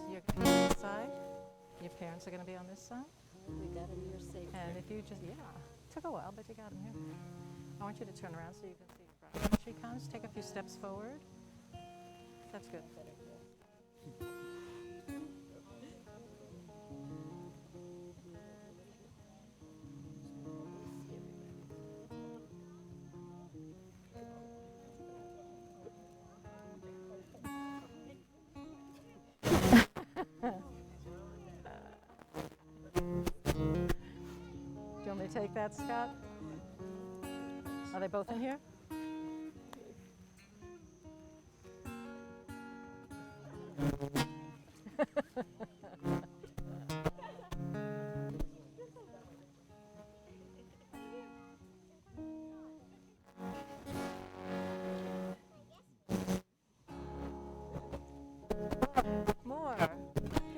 you're going to be on this side. Your parents are going to be on this side. We got him here safe. And if you just, yeah, took a while, but you got him here. I want you to turn around so you can see your bride. When she comes, take a few steps forward. That's good. Do you want me to take that, Scott? Are they both in here? More.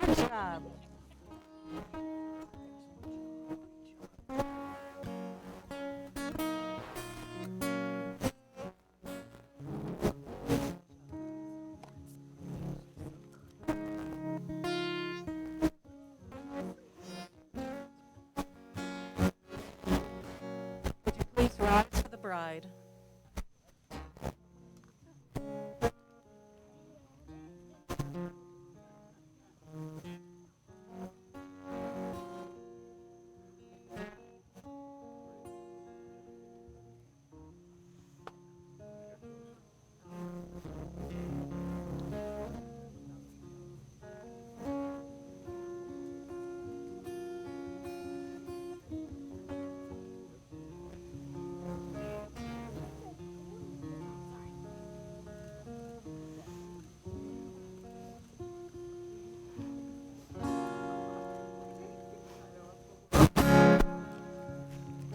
Good job. Would you please rise for the bride?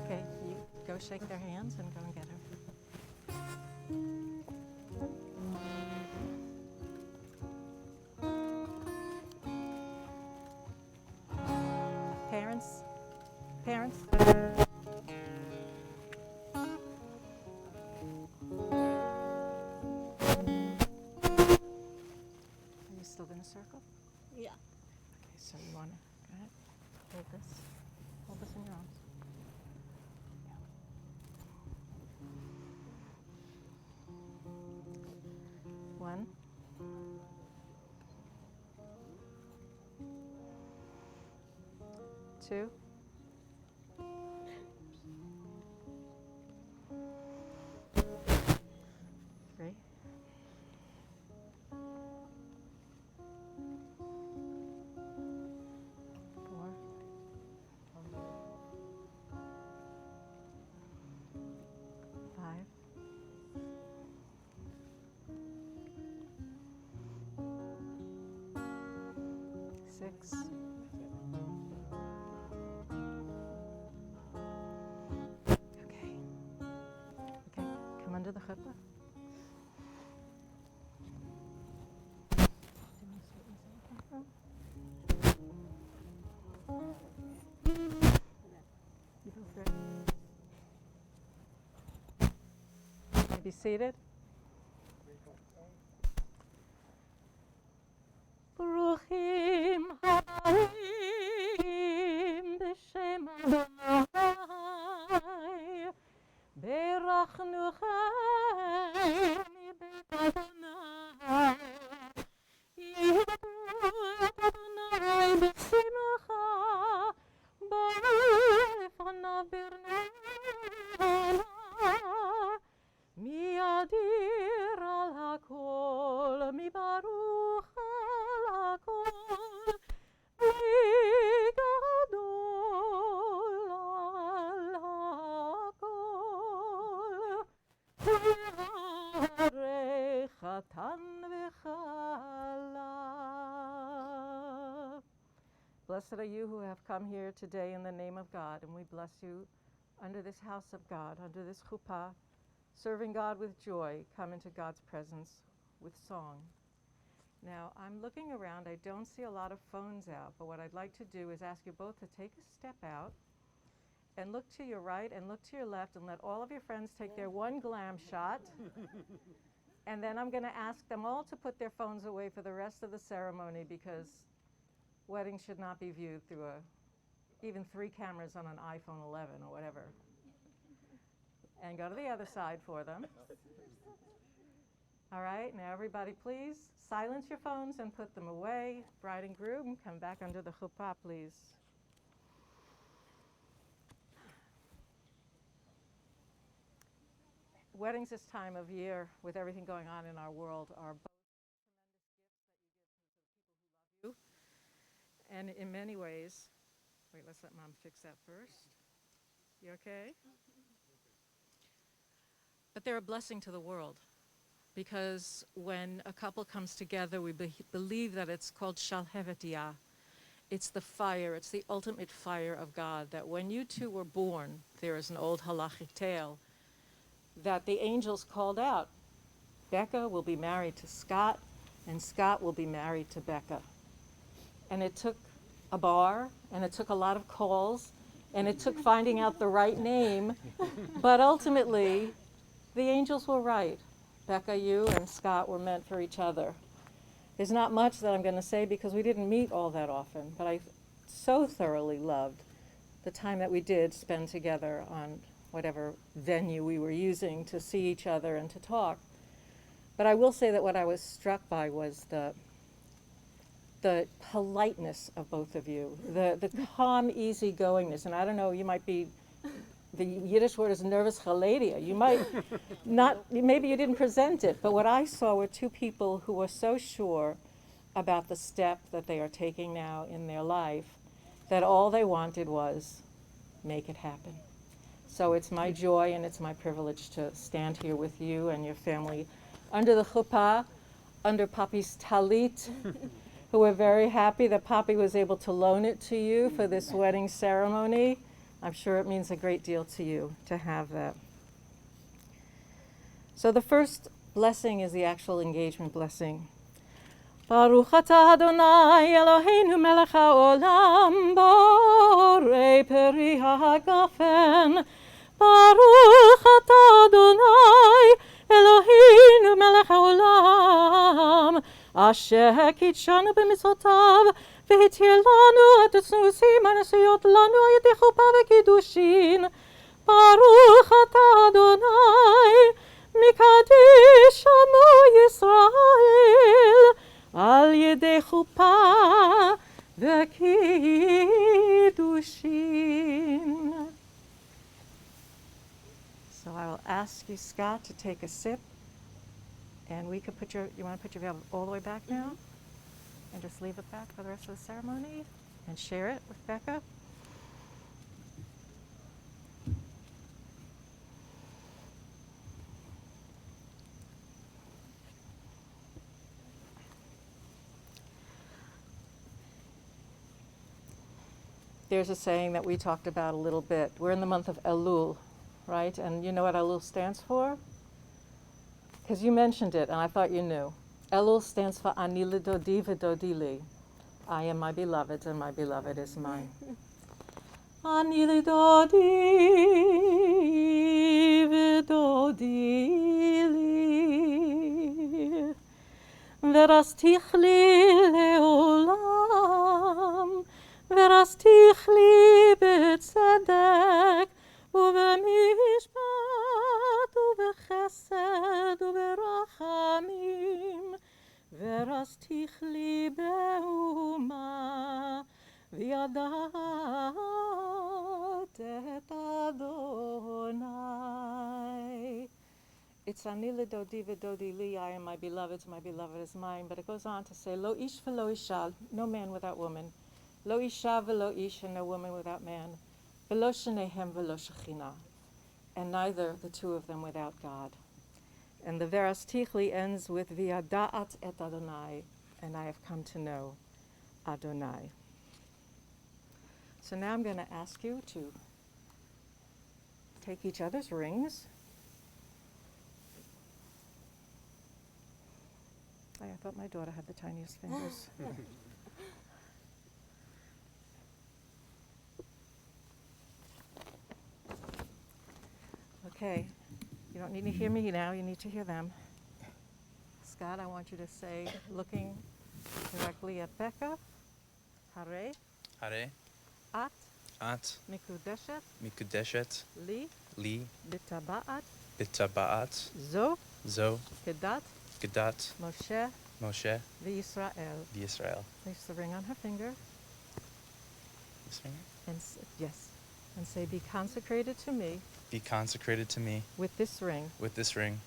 Okay, you go shake their hands and go and get her. Parents? Parents? Are you still going to circle? Yeah. Okay, so you want to, go ahead, hold this. Hold this in your arms. One. Two. Three. Four. Five. Six. Okay. Okay, come under the chuppah. You feel good? Be seated. Bruchim habayim b'shem Adonai, berachnuchem mibeit Adonai, yihidu Adonai b'simcha, b'lefanav b'rnei miyadir al hakol, mibaruch al hakol, migadol al hakol, v'yarech chatan v'chala. Blessed are you who have come here today in the name of God, and we bless you under this house of God, under this chuppah, serving God with joy, come into God's presence with song. Now, I'm looking around. I don't see a lot of phones out, but what I'd like to do is ask you both to take a step out and look to your right and look to your left and let all of your friends take their one glam shot. And then I'm going to ask them all to put their phones away for the rest of the ceremony, because weddings should not be viewed through even 3 cameras on an iPhone 11 or whatever. And go to the other side for them. All right, now everybody please silence your phones and put them away. Bride and groom, come back under the chuppah, please. Weddings this time of year, with everything going on in our world, are both tremendous gifts that you give to the people who love you. And in many ways, wait, let's let Mom fix that first. You okay? But they're a blessing to the world, because when a couple comes together, we believe that it's called Shalhevet Yah. It's the fire, it's the ultimate fire of God, that when you two were born, there is an old halachic tale, that the angels called out, Becca will be married to Scott, and Scott will be married to Becca. And it took a bar, and it took a lot of calls, and it took finding out the right name, but ultimately, the angels were right. Becca, you and Scott were meant for each other. There's not much that I'm going to say because we didn't meet all that often, but I so thoroughly loved the time that we did spend together on whatever venue we were using to see each other and to talk. But I will say that what I was struck by was the politeness of both of you, the calm easygoingness. And I don't know, you might be, the Yiddish word is nervous chaladia. You might not, maybe you didn't present it, but what I saw were two people who were so sure about the step that they are taking now in their life that all they wanted was make it happen. So it's my joy and it's my privilege to stand here with you and your family under the chuppah, under Papi's talit, who are very happy that Papi was able to loan it to you for this wedding ceremony. I'm sure it means a great deal to you to have that. So the first blessing is the actual engagement blessing. Baruch atah Adonai Eloheinu melech haolam borei peri hagafen. Baruch atah Adonai Eloheinu melech haolam asher kitshanu b'mitzvotav והתיר לנו את הסוסים הנשויות לנו על ידי חופה וקידושין. ברוך אתה אדוני מקדיש עמו ישראל על ידי חופה וקידושין. So I will ask you, Scott, to take a sip, and we could put you want to put your veil all the way back now? And just leave it back for the rest of the ceremony and share it with Becca. There's a saying that we talked about a little bit. We're in the month of Elul, right? And you know what Elul stands for? Because you mentioned it, and I thought you knew. Elul stands for Ani lidodi v'dodi li. I am my beloved, and my beloved is mine. Ani lidodi v'dodi li. V'rastich li le'olam. V'rastich li b'tzedek. ובמשפט ובחסד וברחמים ורסתיך לי באומה וידעת את אדוני. It's ani lidodi v'dodi li, I am my beloved is mine, but it goes on to say, lo ish v'lo isha, no man without woman, lo isha v'lo ish, and no woman without man, v'lo shenehem v'lo shechina, and neither the two of them without God. And the Verastichli ends with V'yada'at et Adonai, and I have come to know Adonai. So now I'm going to ask you to take each other's rings. I thought my daughter had the tiniest fingers. Okay. You don't need to hear me now. You need to hear them. Scott, I want you to say, looking directly at Becca, Hare, Hare, At, At, Mikudeshet, Mikudeshet, Li, Li, Bitaba'at, Bitabaat, Zo, Zo, Kedat, Gedat, Moshe, Moshe, V'Yisrael. Yisrael. Place the ring on her finger. This finger? And yes. And say, be consecrated to me Be consecrated to me with this ring with this ring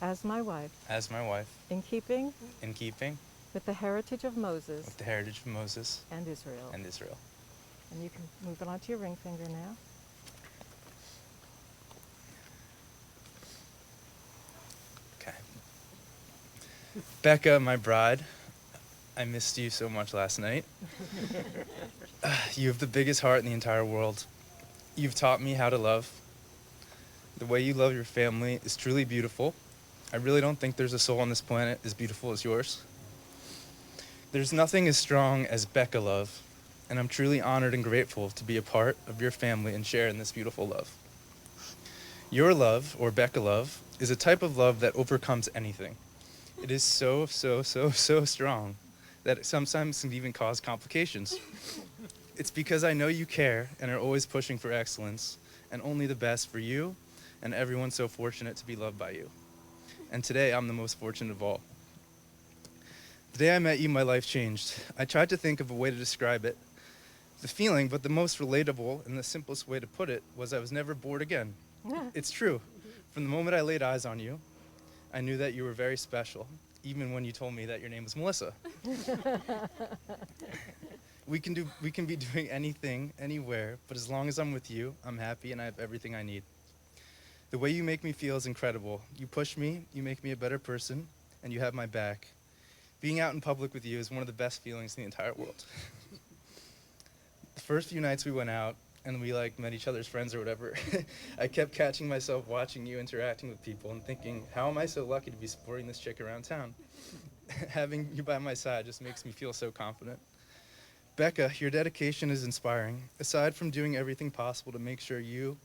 as my wife, as my wife, in keeping in keeping with the heritage of Moses with the heritage of Moses and Israel. and Israel. And you can move it onto your ring finger now. Okay. Becca, my bride, I missed you so much last night. You have the biggest heart in the entire world. You've taught me how to love. The way you love your family is truly beautiful. I really don't think there's a soul on this planet as beautiful as yours. There's nothing as strong as Becca love, and I'm truly honored and grateful to be a part of your family and share in this beautiful love. Your love, or Becca love, is a type of love that overcomes anything. It is so strong that it sometimes can even cause complications. It's because I know you care and are always pushing for excellence and only the best for you and everyone so fortunate to be loved by you. And today I'm the most fortunate of all. The day I met you, my life changed. I tried to think of a way to describe it, the feeling, but the most relatable and the simplest way to put it was I was never bored again. It's true. From the moment I laid eyes on you, I knew that you were very special, even when you told me that your name was Melissa. We can be doing anything, anywhere, but as long as I'm with you, I'm happy and I have everything I need. The way you make me feel is incredible. You push me, you make me a better person, and you have my back. Being out in public with you is one of the best feelings in the entire world. The first few nights we went out, and we met each other's friends or whatever, I kept catching myself watching you interacting with people and thinking, how am I so lucky to be supporting this chick around town? Having you by my side just makes me feel so confident. Becca, your dedication is inspiring. Aside from doing everything possible to make sure you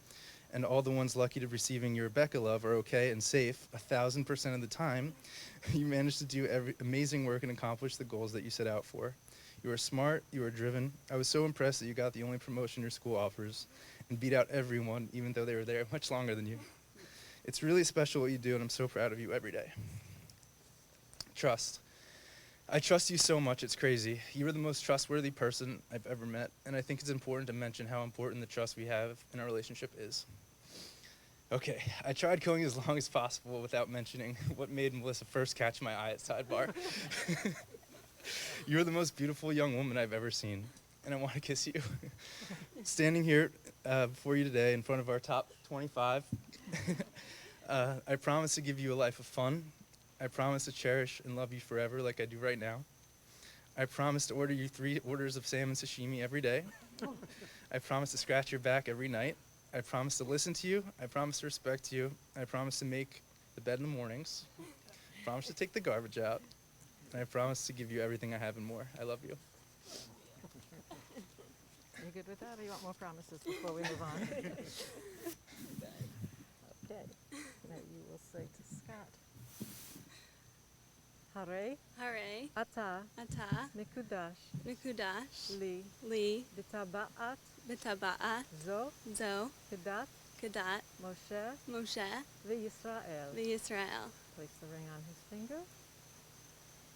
and all the ones lucky to receiving your Becca love are okay and safe 1,000% of the time, you manage to do amazing work and accomplish the goals that you set out for. You are smart, you are driven. I was so impressed that you got the only promotion your school offers and beat out everyone, even though they were there much longer than you. It's really special what you do, and I'm so proud of you every day. Trust. I trust you so much, it's crazy. You are the most trustworthy person I've ever met, and I think it's important to mention how important the trust we have in our relationship is. Okay, I tried going as long as possible without mentioning what made Melissa first catch my eye at Sidebar. You're the most beautiful young woman I've ever seen, and I want to kiss you. Standing here before you today in front of our top 25, I promise to give you a life of fun. I promise to cherish and love you forever like I do right now. I promise to order you 3 orders of salmon sashimi every day. I promise to scratch your back every night. I promise to listen to you. I promise to respect you. I promise to make the bed in the mornings. I promise to take the garbage out. And I promise to give you everything I have and more. I love you. You good with that, or you want more promises before we move on? Okay. Now you will say to Scott. Hare, Hare, Ata, Ata, Mikudash, Mikudash, Li, Li, Bitaba'at, Bitaba'at, Zo, Zo, Kedat, Kedat, Moshe, Moshe, V'Yisrael. V'Yisrael. Place the ring on his finger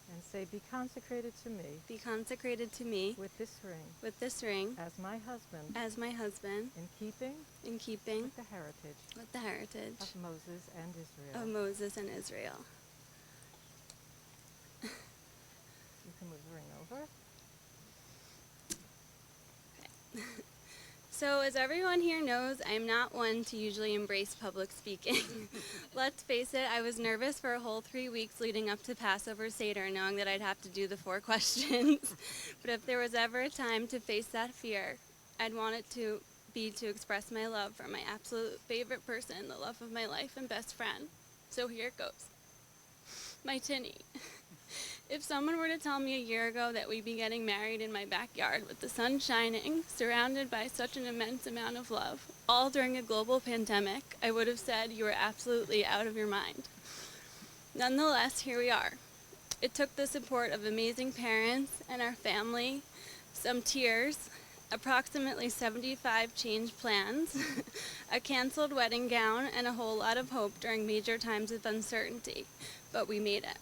and say, be consecrated to me Be consecrated to me with this ring with this ring as my husband as my husband in keeping in keeping with the heritage with the heritage of Moses and Israel. of Moses and Israel. You can move the ring over. So, as everyone here knows, I'm not one to usually embrace public speaking. Let's face it, I was nervous for a whole 3 weeks leading up to Passover Seder, knowing that I'd have to do the 4 questions. But if there was ever a time to face that fear, I'd want it to be to express my love for my absolute favorite person, the love of my life and best friend. So here it goes. My Tinny. If someone were to tell me a year ago that we'd be getting married in my backyard with the sun shining, surrounded by such an immense amount of love, all during a global pandemic, I would have said you were absolutely out of your mind. Nonetheless, here we are. It took the support of amazing parents and our family, some tears, approximately 75 changed plans, a canceled wedding gown, and a whole lot of hope during major times of uncertainty, but we made it.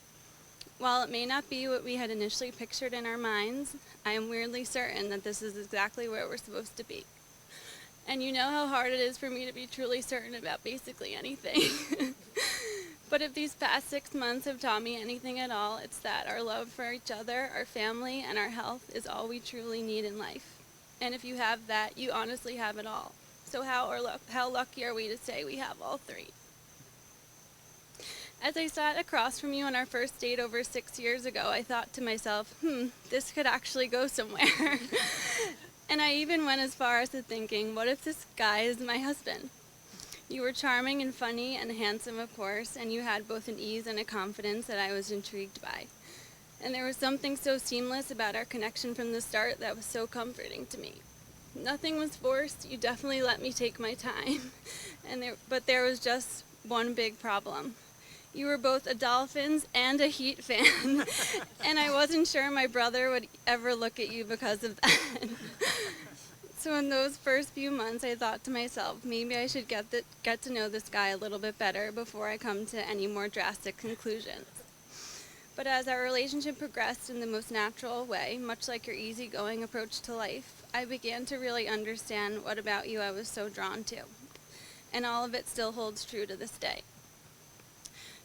While it may not be what we had initially pictured in our minds, I am weirdly certain that this is exactly where we're supposed to be. And you know how hard it is for me to be truly certain about basically anything. But if these past 6 months have taught me anything at all, it's that our love for each other, our family, and our health is all we truly need in life. And if you have that, you honestly have it all. So how lucky are we to say we have all three? As I sat across from you on our first date over 6 years ago, I thought to myself, this could actually go somewhere. And I even went as far as to thinking, what if this guy is my husband? You were charming and funny and handsome, of course, and you had both an ease and a confidence that I was intrigued by. And there was something so seamless about our connection from the start that was so comforting to me. Nothing was forced. You definitely let me take my time. But there was just one big problem. You were both a Dolphins and a Heat fan, and I wasn't sure my brother would ever look at you because of that. So in those first few months, I thought to myself, maybe I should get to know this guy a little bit better before I come to any more drastic conclusions. But as our relationship progressed in the most natural way, much like your easygoing approach to life, I began to really understand what about you I was so drawn to. And all of it still holds true to this day.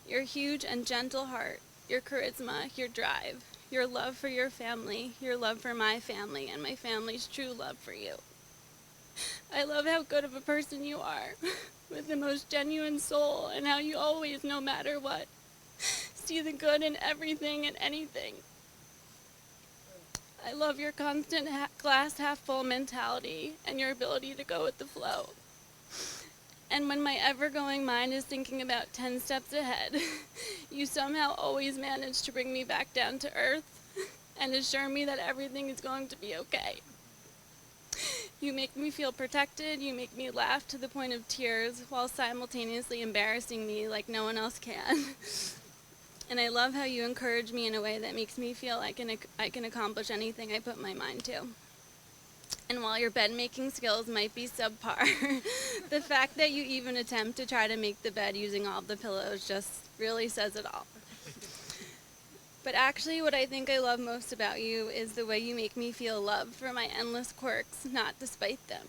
Your huge and gentle heart, your charisma, your drive, your love for your family, your love for my family, and my family's true love for you. I love how good of a person you are, with the most genuine soul, and how you always, no matter what, see the good in everything and anything. I love your constant glass half full mentality and your ability to go with the flow. And when my ever-going mind is thinking about 10 steps ahead, you somehow always manage to bring me back down to earth and assure me that everything is going to be okay. You make me feel protected, you make me laugh to the point of tears while simultaneously embarrassing me like no one else can. And I love how you encourage me in a way that makes me feel I can accomplish anything I put my mind to. And while your bed-making skills might be subpar, the fact that you even attempt to try to make the bed using all of the pillows just really says it all. But actually, what I think I love most about you is the way you make me feel loved for my endless quirks, not despite them.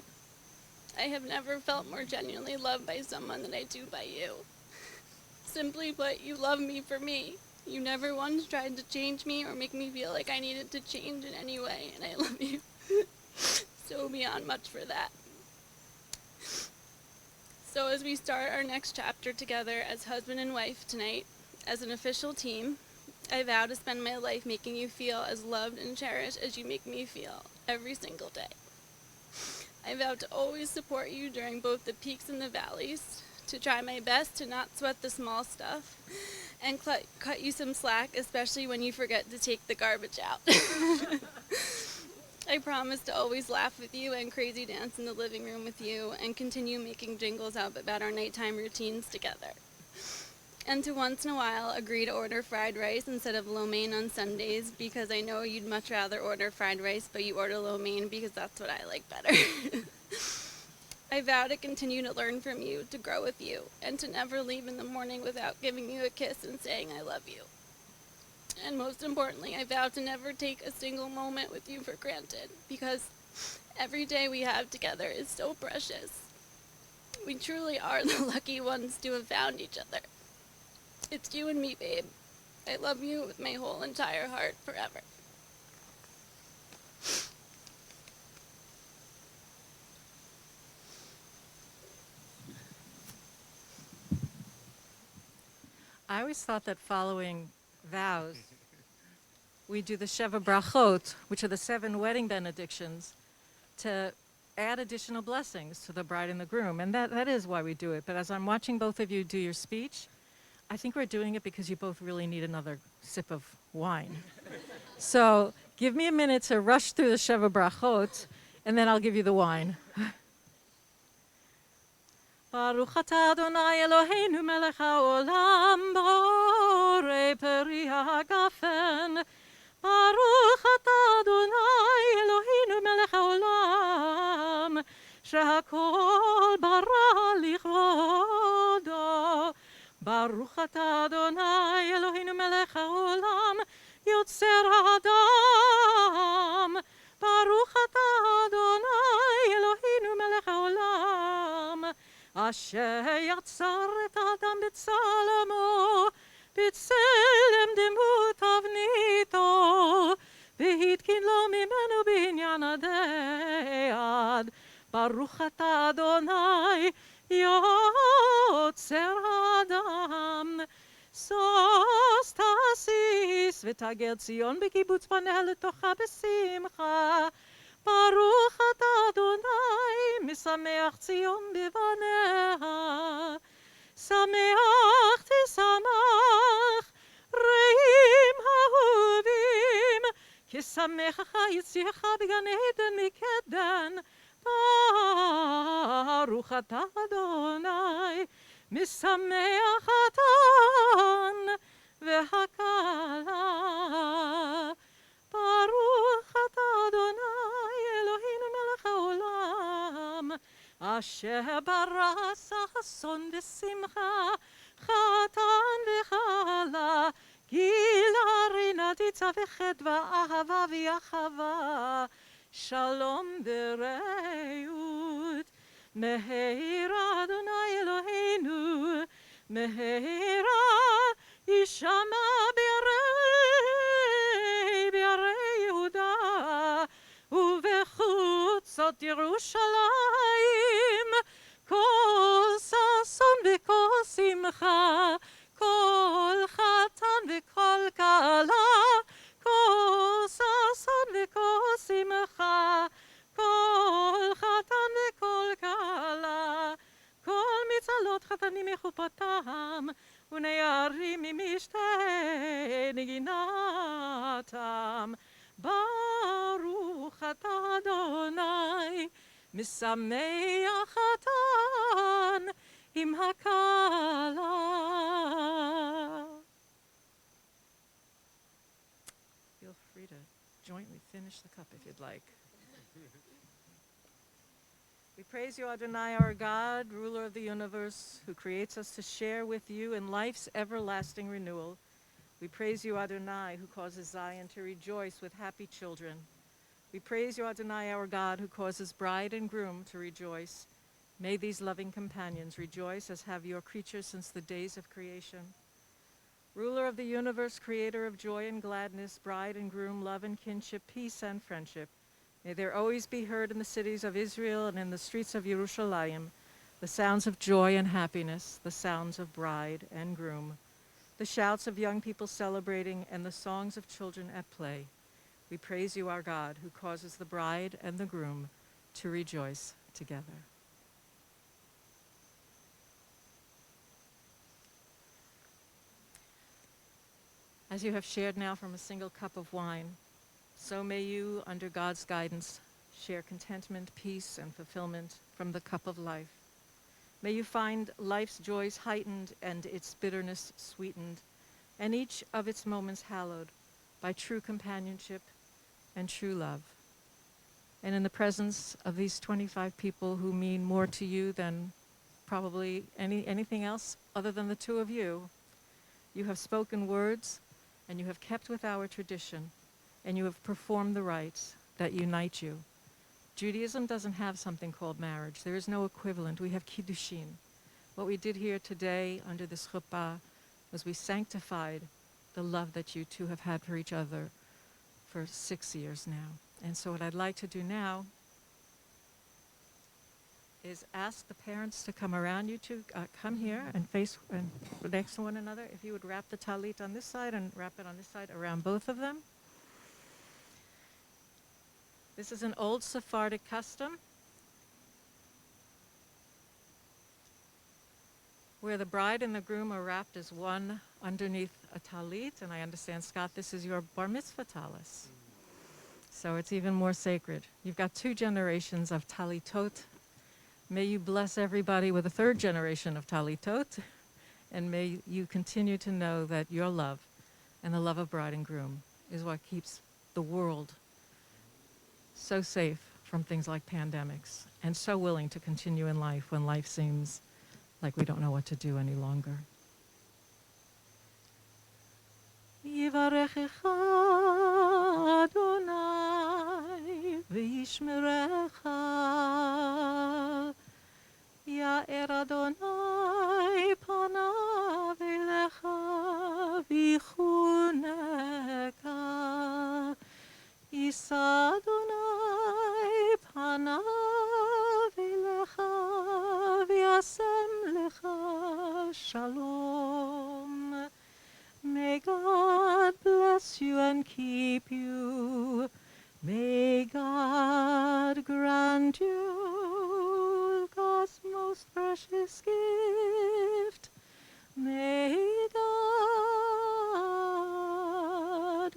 I have never felt more genuinely loved by someone than I do by you. Simply put, you love me for me. You never once tried to change me or make me feel like I needed to change in any way, and I love you so beyond much for that. So as we start our next chapter together as husband and wife tonight, as an official team, I vow to spend my life making you feel as loved and cherished as you make me feel every single day. I vow to always support you during both the peaks and the valleys, to try my best to not sweat the small stuff, and cut you some slack, especially when you forget to take the garbage out. I promise to always laugh with you and crazy dance in the living room with you and continue making jingles up about our nighttime routines together. And to once in a while agree to order fried rice instead of lo mein on Sundays because I know you'd much rather order fried rice, but you order lo mein because that's what I like better. I vow to continue to learn from you, to grow with you, and to never leave in the morning without giving you a kiss and saying I love you. And most importantly, I vow to never take a single moment with you for granted, because every day we have together is so precious. We truly are the lucky ones to have found each other. It's you and me, babe. I love you with my whole entire heart forever. I always thought that following vows, we do the Sheva Brachot, which are the 7 wedding benedictions, to add additional blessings to the bride and the groom. And that is why we do it. But as I'm watching both of you do your speech, I think we're doing it because you both really need another sip of wine. So give me a minute to rush through the Sheva Brachot, and then I'll give you the wine. Baruch atah Adonai Eloheinu melech haolam, borei peri hagafen. Baruch atah Adonai Eloheinu melech haolam, שהכל ברא לכבודו. Baruch atah Adonai Eloheinu melech haolam, יוצר האדם. Baruch atah Adonai Eloheinu melech haolam, אשר יצר את האדם בצלמו, בצלם דמות תבניתו, והתקין לו ממנו בעניין הדעת. ברוך אתה אדוני יוצר האדם. שוש תעשיס ותגר ציון בקיבוץ בניה לתוכה בשמחה. ברוך אתה אדוני משמח ציון בבניה. שמח תשמח רעים אהובים, כי שמחך יציאך בגן עדן מקדן. ברוך אתה אדוני משמח חתן והכלה. ברוך אתה אדוני אלוהינו מלך העולם, אשר ברא ששון ושמחה, חתן וכלה, גילה רינה תצא וחדווה, אהבה ויחווה, שלום ורעות. מהרה אדוני אלוהינו, מהרה ישמע בערי יהודה ובחוצות ירושלים, כל ששון וכל שמחה, כל חתן וכל כלה, כל ששון וכל שמחה, כל חתן וכל כלה, כל מצלות חתנים מחופתם ונערים ממשתה נגינתם. ברוך אתה אדוני משמח חתן עם הכלה. Feel free to jointly finish the cup if you'd like. We praise you, Adonai, our God, ruler of the universe, who creates us to share with you in life's everlasting renewal. We praise you, Adonai, who causes Zion to rejoice with happy children. We praise you, Adonai, our God, who causes bride and groom to rejoice. May these loving companions rejoice as have your creatures since the days of creation. Ruler of the universe, creator of joy and gladness, bride and groom, love and kinship, peace and friendship, may there always be heard in the cities of Israel and in the streets of Yerushalayim the sounds of joy and happiness, the sounds of bride and groom, the shouts of young people celebrating, and the songs of children at play. We praise you, our God, who causes the bride and the groom to rejoice together. As you have shared now from a single cup of wine, so may you, under God's guidance, share contentment, peace, and fulfillment from the cup of life. May you find life's joys heightened and its bitterness sweetened, and each of its moments hallowed by true companionship and true love. And in the presence of these 25 people who mean more to you than probably anything else other than the two of you, you have spoken words, and you have kept with our tradition, and you have performed the rites that unite you. Judaism doesn't have something called marriage. There is no equivalent. We have kiddushin. What we did here today under this chuppah was we sanctified the love that you two have had for each other for 6 years now. And so what I'd like to do now is ask the parents to come around you two, come here and face and next to one another. If you would wrap the talit on this side and wrap it on this side around both of them. This is an old Sephardic custom where the bride and the groom are wrapped as one underneath a talit. And I understand, Scott, this is your bar mitzvah talis. So it's even more sacred. You've got 2 generations of talitot May you bless everybody with a third generation of Talitot, and may you continue to know that your love and the love of bride and groom is what keeps the world so safe from things like pandemics and so willing to continue in life when life seems like we don't know what to do any longer. Yivarechecha Adonai v'yishmerecha, Ya'er Adonai panav elecha v'chuneka, Yisa Adonai panav elecha v'yasem lecha shalom. May God bless you and keep you. May God grant you God's most precious gift. May God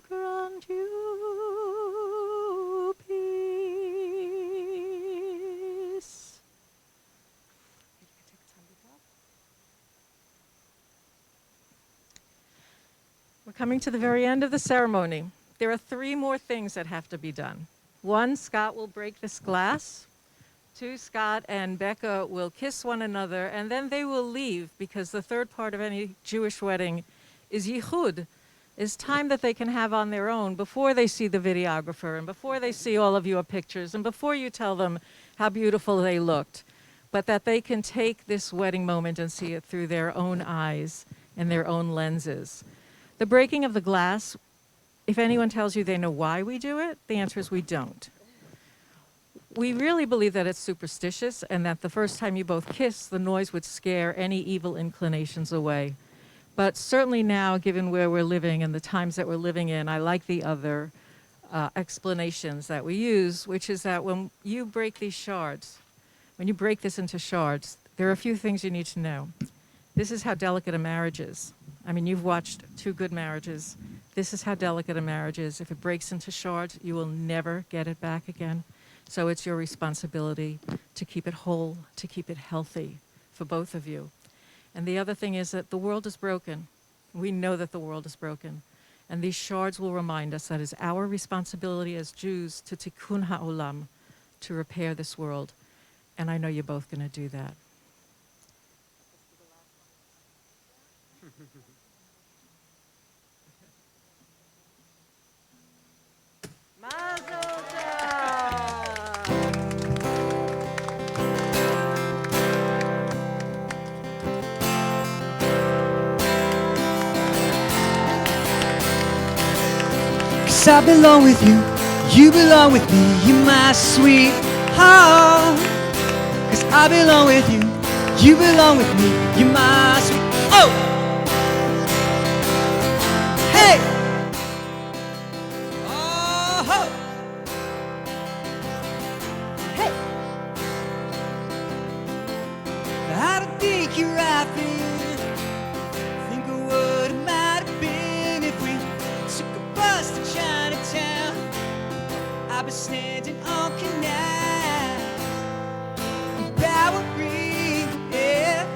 grant you peace. We're coming to the very end of the ceremony. There are 3 more things that have to be done. 1, Scott will break this glass. 2, Scott and Becca will kiss one another, and then they will leave, because the third part of any Jewish wedding is yichud, is time that they can have on their own before they see the videographer and before they see all of your pictures and before you tell them how beautiful they looked, but that they can take this wedding moment and see it through their own eyes and their own lenses. The breaking of the glass, if anyone tells you they know why we do it, the answer is we don't. We really believe that it's superstitious and that the first time you both kiss, the noise would scare any evil inclinations away. But certainly now, given where we're living and the times that we're living in, I like the other explanations that we use, which is that when you break these shards, when you break this into shards, there are a few things you need to know. This is how delicate a marriage is. I mean, you've watched 2 good marriages. This is how delicate a marriage is. If it breaks into shards, you will never get it back again. So it's your responsibility to keep it whole, to keep it healthy for both of you. And the other thing is that the world is broken. We know that the world is broken. And these shards will remind us that it's our responsibility as Jews to tikkun ha'olam, to repair this world. And I know you're both going to do that. Mazel tov! Cause I belong with you, you belong with me, you're my sweetheart. Cause I belong with you, you belong with me, you're my sweet. Oh! Hey! Oh! Hey! I don't think you're right, babe. Think of what it might have been if we took a bus to Chinatown. I've been standing on Canal, Bowery, yeah.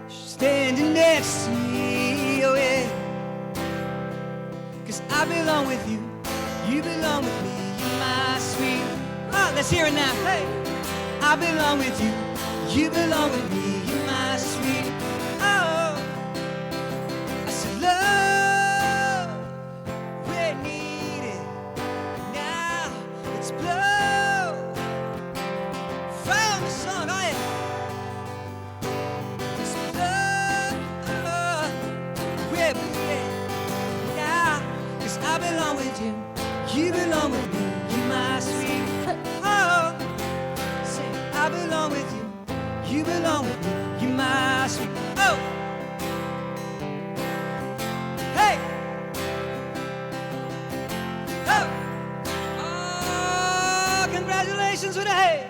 Standing next to me, oh yeah. Cause I belong with you, you belong with me, you're my sweet. Oh, let's hear it now, hey. I belong with you, you belong with me, you're my sweet. Oh, I said love, we need it. Now let's blow from the sun, oh yeah. Let's blow, we need it. Now, cause I belong with you, you belong with me, you're my sweet. Oh, say I belong with you, you belong with me, you're my sweet. Oh, hey, oh, oh, congratulations with a hey.